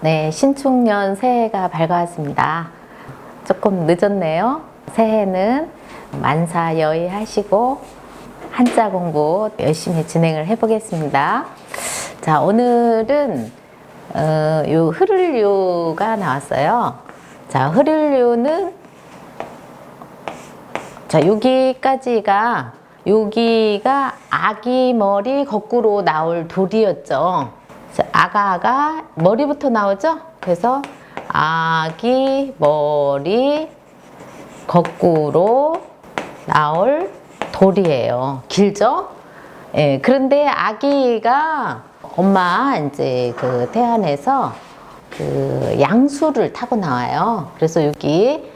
네, 신축년 새해가 밝아왔습니다. 조금 늦었네요. 새해는 만사여의 하시고 한자 공부 열심히 진행을 해보겠습니다. 자, 오늘은 요 흐를유가 나왔어요. 자, 흐를유는 자, 여기가 아기 머리 거꾸로 나올 돌이었죠. 아가가 머리부터 나오죠. 그래서 아기 머리 거꾸로 나올 돌이에요. 길죠? 예, 그런데 아기가 엄마 이제 그 태안에서 그 양수를 타고 나와요. 그래서 여기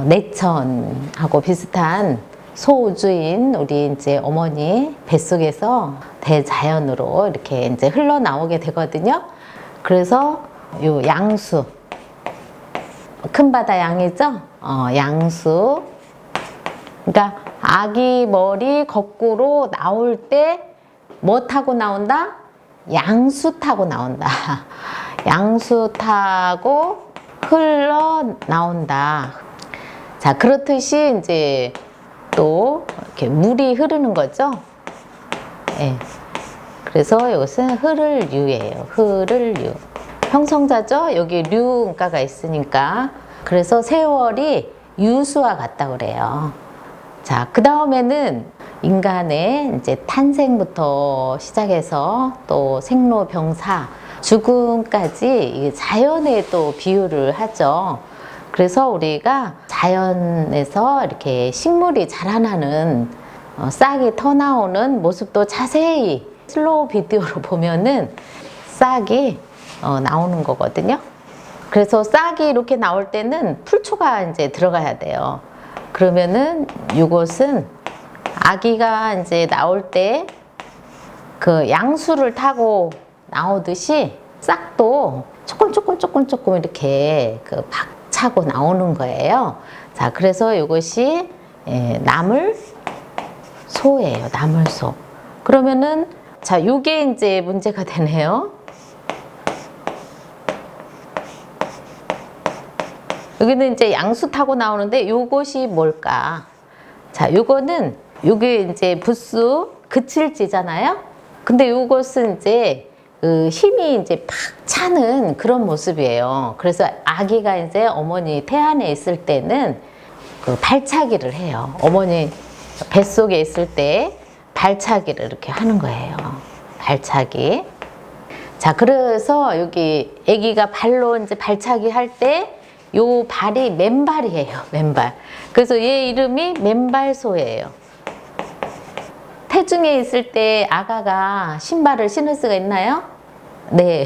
내천하고 비슷한 소우주인 우리 이제 어머니 뱃속에서 대자연으로 이렇게 이제 흘러나오게 되거든요. 그래서 요 양수, 큰 바다 양이죠? 양수. 그러니까 아기 머리 거꾸로 나올 때 뭐 타고 나온다? 양수 타고 나온다. 양수 타고 흘러 나온다. 자, 그렇듯이 이제 또 이렇게 물이 흐르는 거죠. 예. 그래서 이것은 흐를유예요. 흐를유. 형성자죠. 여기 류가가 있으니까. 그래서 세월이 유수와 같다 그래요. 자, 그 다음에는 인간의 이제 탄생부터 시작해서 또 생로병사, 죽음까지 자연에 또 비유를 하죠. 그래서 우리가 자연에서 이렇게 식물이 자라나는 싹이 터나오는 모습도 자세히 슬로우 비디오로 보면은 싹이 나오는 거거든요. 그래서 싹이 이렇게 나올 때는 풀초가 이제 들어가야 돼요. 그러면은 이것은 아기가 이제 나올 때 그 양수를 타고 나오듯이 싹도 조금 이렇게 그 차고 나오는 거예요. 자, 그래서 이것이 나물소예요. 나물소. 그러면은 자, 요게 이제 문제가 되네요. 여기는 이제 양수 타고 나오는데 요것이 뭘까? 자, 요거는 요게 이제 부수 그칠지잖아요. 근데 요것은 이제 그 힘이 이제 팍 차는 그런 모습이에요. 그래서 아기가 이제 어머니 태안에 있을 때는 그 발차기를 해요. 어머니 뱃속에 있을 때 발차기를 이렇게 하는 거예요. 발차기. 자, 그래서 여기 아기가 발로 이제 발차기 할 때 요 발이 맨발이에요. 맨발. 그래서 얘 이름이 맨발소예요. 태중에 있을 때 아가가 신발을 신을 수가 있나요? 네,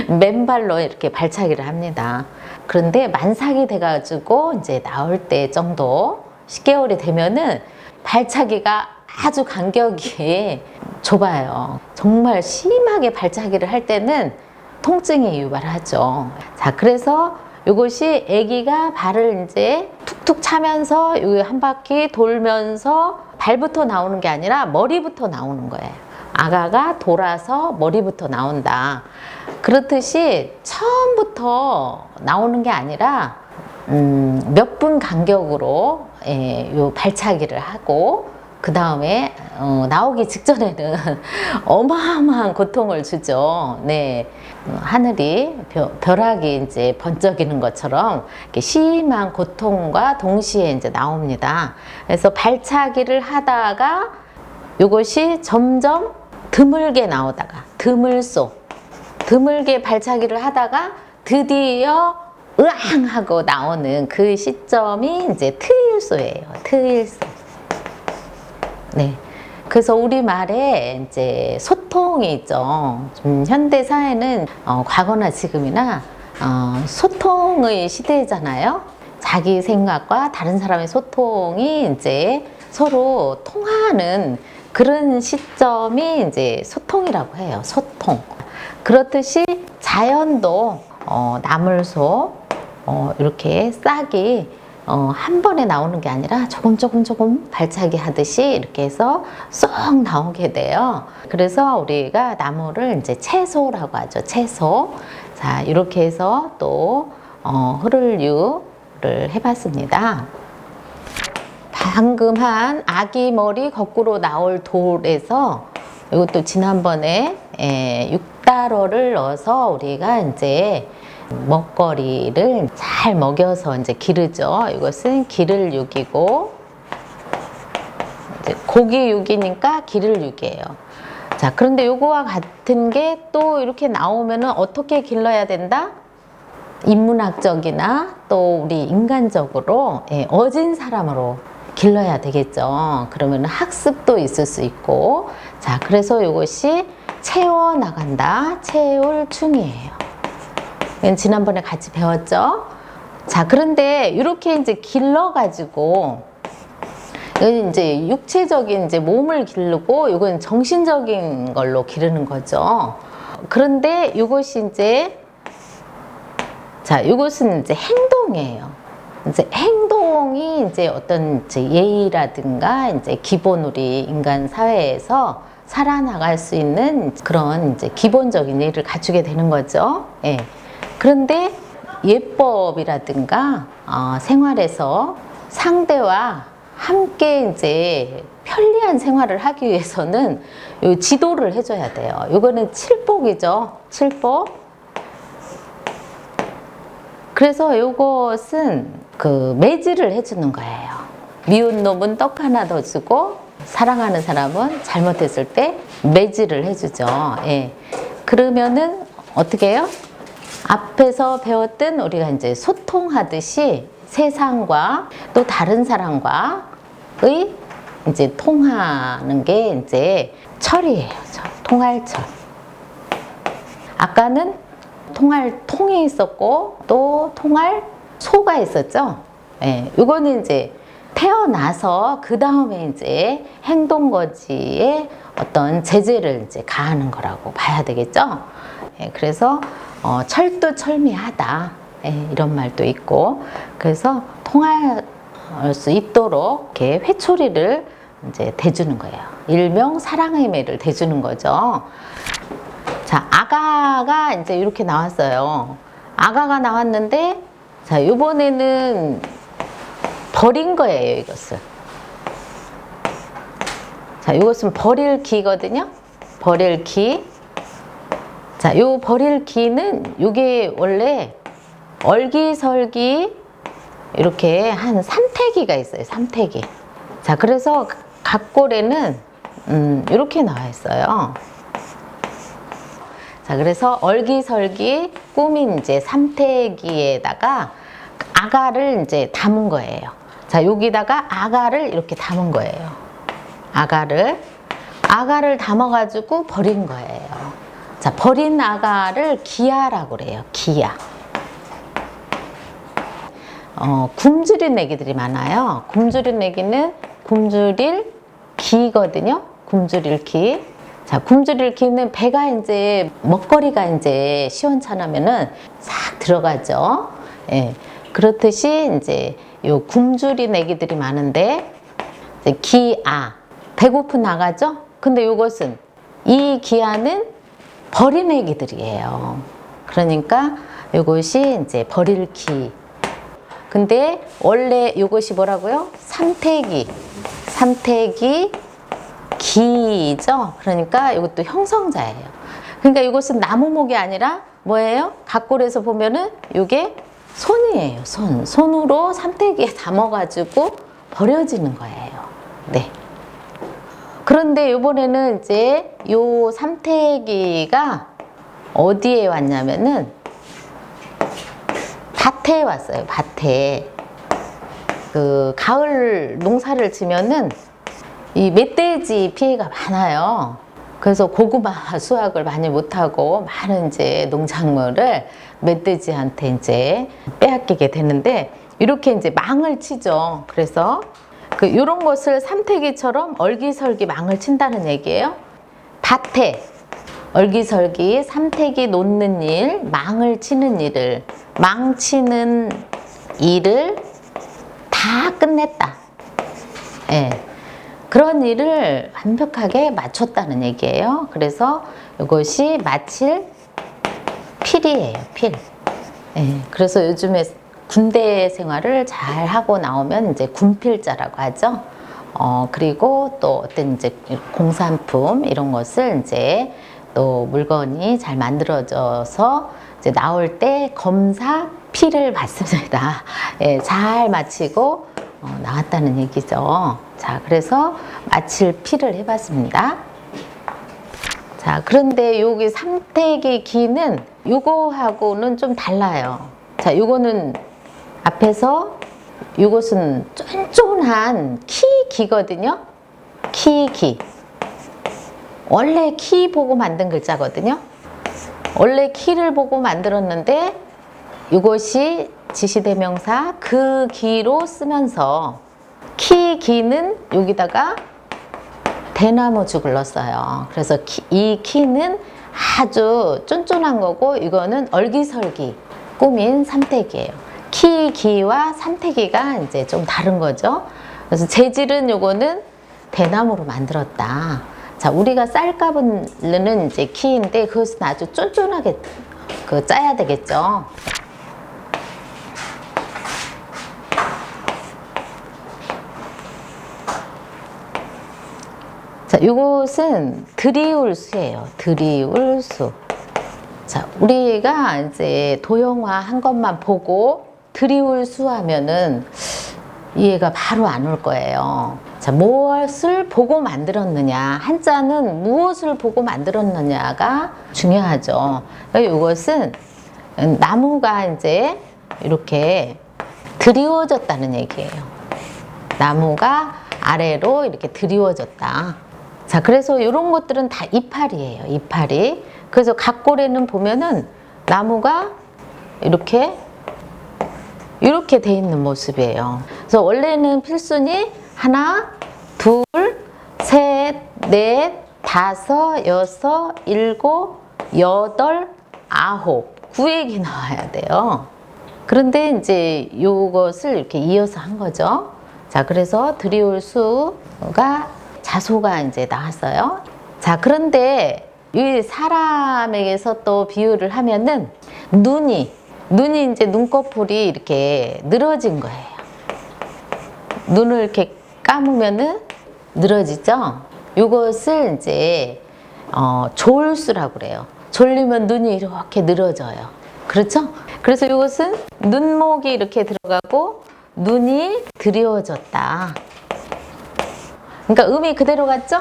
맨발로 이렇게 발차기를 합니다. 그런데 만삭이 돼가지고 이제 나올 때 정도 10개월이 되면은 발차기가 아주 간격이 좁아요. 정말 심하게 발차기를 할 때는 통증이 유발하죠. 자, 그래서 이것이 아기가 발을 이제 툭툭 차면서 여기 한 바퀴 돌면서 발부터 나오는 게 아니라 머리부터 나오는 거예요. 아가가 돌아서 머리부터 나온다. 그렇듯이 처음부터 나오는 게 아니라 몇 분 간격으로 요 발차기를 하고 그 다음에 나오기 직전에는 어마어마한 고통을 주죠. 네, 하늘이 벼락이 이제 번쩍이는 것처럼 이렇게 심한 고통과 동시에 이제 나옵니다. 그래서 발차기를 하다가 이것이 점점 드물게 나오다가 드물게 발차기를 하다가 드디어 으앙 하고 나오는 그 시점이 이제 트일소예요. 트일소. 네. 그래서 우리말에 이제 소통이 있죠. 현대 사회는 과거나 지금이나 소통의 시대잖아요. 자기 생각과 다른 사람의 소통이 이제 서로 통하는 그런 시점이 이제 소통이라고 해요. 소통. 그렇듯이 자연도 나물소 이렇게 싹이 한 번에 나오는 게 아니라 조금 발차기 하듯이 이렇게 해서 쏙 나오게 돼요. 그래서 우리가 나무를 이제 채소라고 하죠. 채소. 자, 이렇게 해서 또 흐를유를 해봤습니다. 방금 한 아기 머리 거꾸로 나올 돌에서 이것도 지난번에 6달러를 넣어서 우리가 이제 먹거리를 잘 먹여서 이제 기르죠. 이것은 기를 육이고, 이제 고기 육이니까 기를 육이에요. 자, 그런데 요거와 같은 게 또 이렇게 나오면은 어떻게 길러야 된다? 인문학적이나 또 우리 인간적으로 어진 사람으로 길러야 되겠죠. 그러면 학습도 있을 수 있고, 자, 그래서 이것이 채워나간다. 채울충이에요. 지난번에 같이 배웠죠. 자, 그런데 이렇게 이제 길러가지고, 이건 이제 육체적인 이제 몸을 기르고, 이건 정신적인 걸로 기르는 거죠. 그런데 이것이 이제, 자, 이것은 이제 행동이에요. 이제 행동이 이제 어떤 이제 예의라든가 이제 기본 우리 인간 사회에서 살아나갈 수 있는 그런 이제 기본적인 예의를 갖추게 되는 거죠. 예. 그런데 예법이라든가 생활에서 상대와 함께 이제 편리한 생활을 하기 위해서는 요 지도를 해줘야 돼요. 이거는 칠복이죠. 칠복. 그래서 이것은 그 매질을 해주는 거예요. 미운 놈은 떡 하나 더 주고 사랑하는 사람은 잘못했을 때 매질을 해주죠. 예. 그러면은 어떻게 해요? 앞에서 배웠던 우리가 이제 소통하듯이 세상과 또 다른 사람과의 이제 통하는 게 이제 철이에요. 통할철. 아까는 통할 통이 있었고 또 통할 소가 있었죠. 예, 이거는 이제 태어나서 그 다음에 이제 행동거지에 어떤 제재를 이제 가하는 거라고 봐야 되겠죠. 예, 그래서 철두철미하다. 예, 이런 말도 있고, 그래서 통할 수 있도록 이렇게 회초리를 이제 대주는 거예요. 일명 사랑의 매를 대주는 거죠. 자, 아가가 이제 이렇게 나왔어요. 아가가 나왔는데, 자, 이번에는 버린 거예요, 이것을. 자, 이것은 버릴 기거든요. 버릴 기. 자, 요 버릴 기는 이게 원래 얼기설기 이렇게 한 3태기가 있어요. 3태기. 자, 그래서 각골에는 이렇게 나와 있어요. 자, 그래서 얼기설기 꾸민 이제 3태기에다가 아가를 이제 담은 거예요. 자, 여기다가 아가를 이렇게 담은 거예요. 아가를 담아가지고 버린 거예요. 자, 버린 아가를 기야라고 그래요. 기야. 굶주린 애기들이 많아요. 굶주린 애기는 굶주릴 기거든요. 굶주릴 기. 자, 굶주릴 기는 배가 이제 먹거리가 이제 시원찮으면은 싹 들어가죠. 예. 그렇듯이 이제 요 굶주린 애기들이 많은데 이제 기아 배고픈 아가죠. 근데 요것은 이 기아는 버린 애기들이에요. 그러니까 요것이 이제 버릴 기. 근데 원래 요것이 뭐라고요? 삼태기 기죠. 그러니까 이것도 형성자예요. 그러니까 이것은 나무목이 아니라 뭐예요? 각골에서 보면은 이게 손이에요. 손으로 삼태기에 담아가지고 버려지는 거예요. 네. 그런데 이번에는 이제 요 삼태기가 어디에 왔냐면은 밭에 왔어요. 밭에. 그 가을 농사를 지면은 이 멧돼지 피해가 많아요. 그래서 고구마 수확을 많이 못하고 많은 이제 농작물을 멧돼지한테 이제 빼앗기게 되는데 이렇게 이제 망을 치죠. 그래서 요런 것을 삼태기처럼 얼기설기 망을 친다는 얘기예요. 밭에 얼기설기 삼태기 놓는 일, 망을 치는 일을, 망치는 일을 다 끝냈다. 예. 그런 일을 완벽하게 마쳤다는 얘기예요. 그래서 이것이 마칠 필이에요, 필. 예, 그래서 요즘에 군대 생활을 잘 하고 나오면 이제 군필자라고 하죠. 그리고 또 어떤 이제 공산품 이런 것을 이제 또 물건이 잘 만들어져서 이제 나올 때 검사 필을 받습니다. 예, 잘 마치고 나왔다는 얘기죠. 자, 그래서 마칠 필을 해봤습니다. 자, 그런데 여기 삼태기 기는 요거하고는 좀 달라요. 자, 요거는 앞에서 요것은 쫀쫀한 기거든요. 기. 원래 키 보고 만든 글자거든요. 원래 키를 보고 만들었는데 이것이 지시대명사 그 기로 쓰면서 기는 여기다가 대나무죽을 넣었어요. 그래서 이 키는 아주 쫀쫀한 거고 이거는 얼기설기 꾸민 삼태기예요. 기와 삼태기가 이제 좀 다른 거죠. 그래서 재질은 요거는 대나무로 만들었다. 자, 우리가 쌀가루는 이제 키인데 그것은 아주 쫀쫀하게 짜야 되겠죠. 자, 이것은 드리울수예요. 드리울수. 자, 우리가 이제 도형화 한 것만 보고 드리울수 하면은 이해가 바로 안 올 거예요. 자, 무엇을 보고 만들었느냐, 한자는 무엇을 보고 만들었느냐가 중요하죠. 그러니까 이것은 나무가 이제 이렇게 드리워졌다는 얘기예요. 나무가 아래로 이렇게 드리워졌다. 자, 그래서 이런 것들은 다 이파리예요. 이파리. 그래서 각골에는 보면은 나무가 이렇게 돼 있는 모습이에요. 그래서 원래는 필순이 하나, 둘, 셋, 넷, 다섯, 여섯, 일곱, 여덟, 아홉, 9액이 나와야 돼요. 그런데 이제 이것을 이렇게 이어서 한 거죠. 자, 그래서 드리울수가 자소가 이제 나왔어요. 자, 그런데 이 사람에게서 또 비유를 하면은 눈이 이제 눈꺼풀이 이렇게 늘어진 거예요. 눈을 이렇게 감으면은 늘어지죠. 이것을 이제 졸수라고 그래요. 졸리면 눈이 이렇게 늘어져요. 그렇죠? 그래서 이것은 눈목이 이렇게 들어가고 눈이 드리워졌다. 그러니까 음이 그대로 갔죠?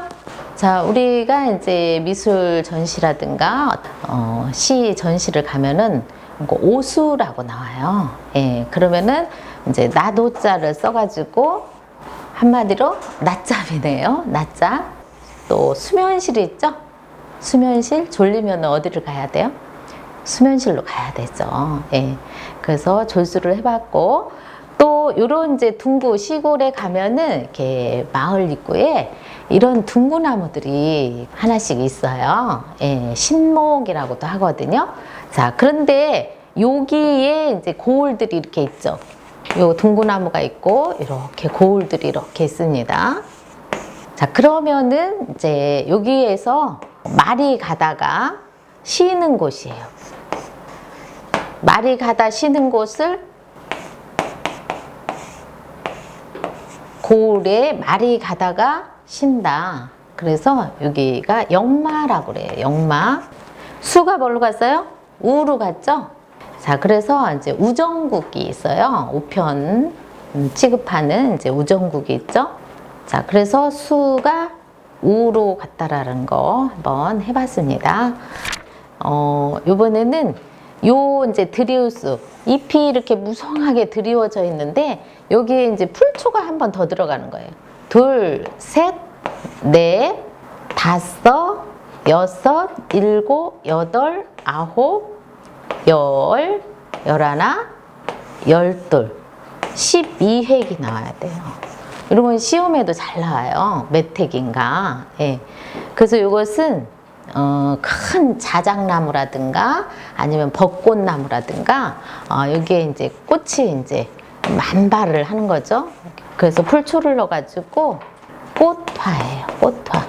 자, 우리가 이제 미술 전시라든가 시 전시를 가면은 오수라고 나와요. 예, 그러면은 이제 나도자를 써가지고 한마디로 낮잠이네요. 낮잠. 또 수면실 있죠? 수면실 졸리면 어디를 가야 돼요? 수면실로 가야 되죠. 예, 그래서 졸수를 해봤고 또 요런 이제 둥구 시골에 가면은 이렇게 마을 입구에 이런 둥구나무들이 하나씩 있어요. 예, 신목이라고도 하거든요. 자, 그런데 여기에 이제 고울들이 이렇게 있죠. 요 둥구나무가 있고 이렇게 고울들이 이렇게 있습니다. 자, 그러면은 이제 여기에서 말이 가다가 쉬는 곳이에요. 말이 가다 쉬는 곳을 고울에 말이 가다가 쉰다. 그래서 여기가 역마라고 그래요. 역마. 수가 뭘로 갔어요? 우로 갔죠? 자, 그래서 이제 우정국이 있어요. 우편 취급하는 이제 우정국이 있죠? 자, 그래서 수가 우로 갔다라는 거 한번 해봤습니다. 요번에는 요 이제 드리우스 잎이 이렇게 무성하게 드리워져 있는데 여기에 이제 풀초가 한 번 더 들어가는 거예요. 둘, 셋, 넷, 다섯, 여섯, 일곱, 여덟, 아홉, 열, 열하나, 열둘, 12획이 나와야 돼요. 이런 건 시험에도 잘 나와요. 몇 획인가. 예. 그래서 이것은 큰 자작나무라든가 아니면 벚꽃나무라든가 여기에 이제 꽃이 이제 만발을 하는 거죠. 그래서 풀초를 넣어가지고 꽃화예요. 꽃화.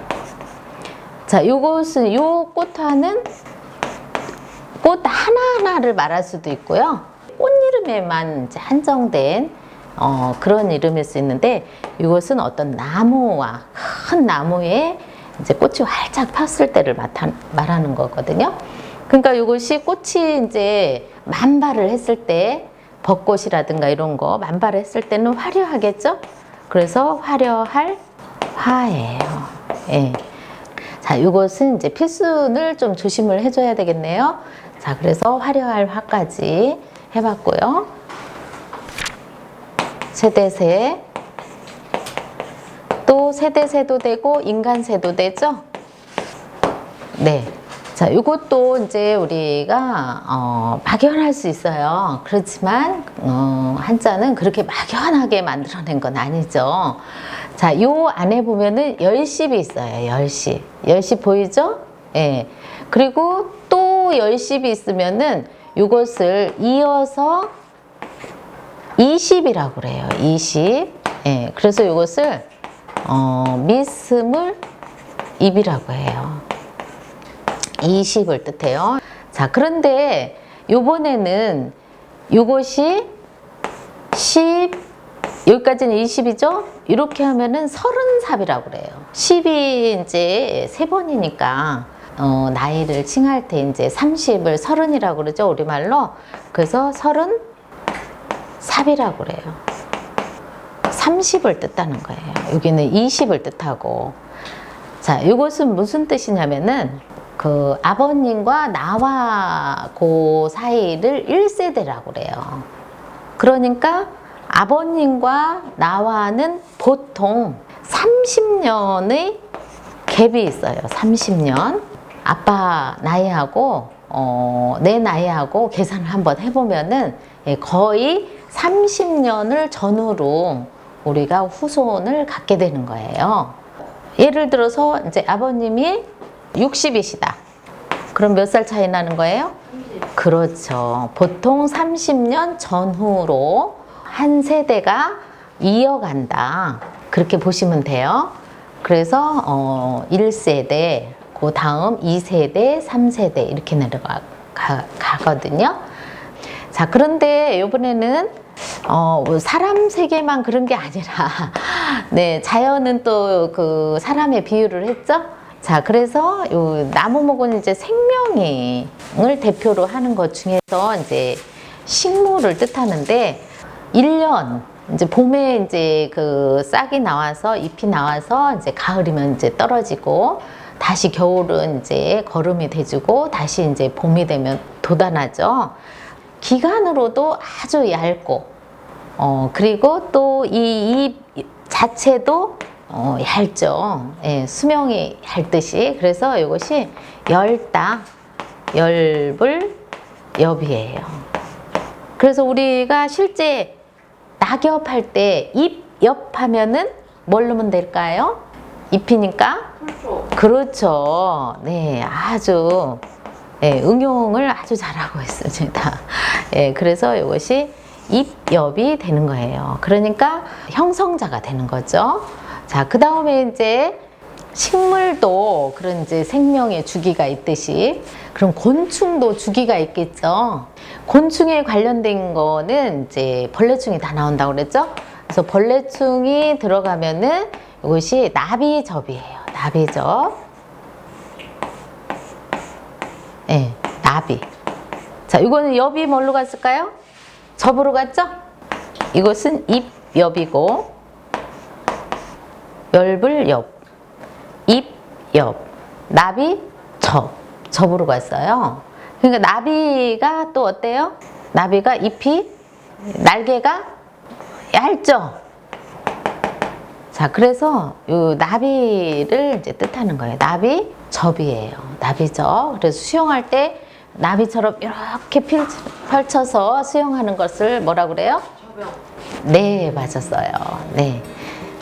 자, 요것은 요 꽃화는 꽃 하나하나를 말할 수도 있고요. 꽃 이름에만 이제 한정된 그런 이름일 수 있는데, 이것은 어떤 나무와 큰 나무에 이제 꽃이 활짝 폈을 때를 말하는 거거든요. 그러니까 이것이 꽃이 이제 만발을 했을 때, 벚꽃이라든가 이런 거 만발을 했을 때는 화려하겠죠? 그래서 화려할 화예요. 예. 자, 이것은 이제 필순을 좀 조심을 해줘야 되겠네요. 자, 그래서 화려할 화까지 해봤고요. 세대세. 또 세대세도 되고 인간세도 되죠? 네. 자, 이것도 이제 우리가 막연할 수 있어요. 그렇지만 한자는 그렇게 막연하게 만들어낸 건 아니죠. 자, 요 안에 보면은 열십이 있어요. 열십. 열십 보이죠? 예. 그리고 또 열십이 있으면은 이것을 이어서 20이라고 그래요. 20. 예. 그래서 이것을 미스물 입이라고 해요. 20을 뜻해요. 자, 그런데 요번에는 요것이 10, 여기까지는 20이죠? 이렇게 하면은 30삽이라고 그래요. 10이 이제 3번이니까, 나이를 칭할 때 이제 30을 30이라고 그러죠, 우리말로. 그래서 30삽이라고 그래요. 30을 뜻하는 거예요. 여기는 20을 뜻하고. 자, 이것은 무슨 뜻이냐면은, 그 아버님과 나와 그 사이를 1세대라고 그래요. 그러니까 아버님과 나와는 보통 30년의 갭이 있어요. 30년. 아빠 나이하고 내 나이하고 계산을 한번 해보면은 거의 30년을 전후로 우리가 후손을 갖게 되는 거예요. 예를 들어서 이제 아버님이 60이시다. 그럼 몇 살 차이 나는 거예요? 30. 그렇죠. 보통 30년 전후로 한 세대가 이어간다. 그렇게 보시면 돼요. 그래서 1세대, 그 다음 2세대, 3세대 이렇게 내려가거든요. 자, 그런데 이번에는 사람 세계만 그런 게 아니라 네, 자연은 또 그 사람의 비유를 했죠. 자, 그래서 요 나무목은 이제 생명을 대표로 하는 것 중에서 이제 식물을 뜻하는데, 1년 이제 봄에 이제 그 싹이 나와서 잎이 나와서 이제 가을이면 이제 떨어지고, 다시 겨울은 이제 거름이 돼주고, 다시 이제 봄이 되면 돋아나죠. 기간으로도 아주 얇고, 그리고 또 이 잎 자체도 얇죠. 예, 수명이 얇듯이. 그래서 이것이 열다, 열불, 엽이에요. 그래서 우리가 실제 낙엽할 때 잎, 엽 하면은 뭘 넣으면 될까요? 잎이니까? 그렇죠. 네, 아주 응용을 아주 잘하고 있습니다. 그래서 이것이 잎엽이 되는 거예요. 그러니까 형성자가 되는 거죠. 자, 그 다음에 이제 식물도 그런 이제 생명의 주기가 있듯이, 그럼 곤충도 주기가 있겠죠. 곤충에 관련된 거는 이제 벌레충이 다 나온다고 그랬죠. 그래서 벌레충이 들어가면은 이것이 나비접이에요. 나비접. 네, 나비. 자, 이거는 엽이 뭘로 갔을까요? 접으로 갔죠? 이것은 잎엽이고, 열불엽, 잎엽, 나비, 접으로 갔어요. 그러니까 나비가 또 어때요? 나비가 잎이, 날개가 얇죠? 자, 그래서 이 나비를 이제 뜻하는 거예요. 나비, 접이에요. 나비접. 그래서 수영할 때 나비처럼 이렇게 펼쳐서 수영하는 것을 뭐라 그래요? 접영. 네, 맞았어요. 네.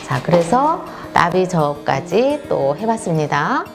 자, 그래서 나비접까지 또 해봤습니다.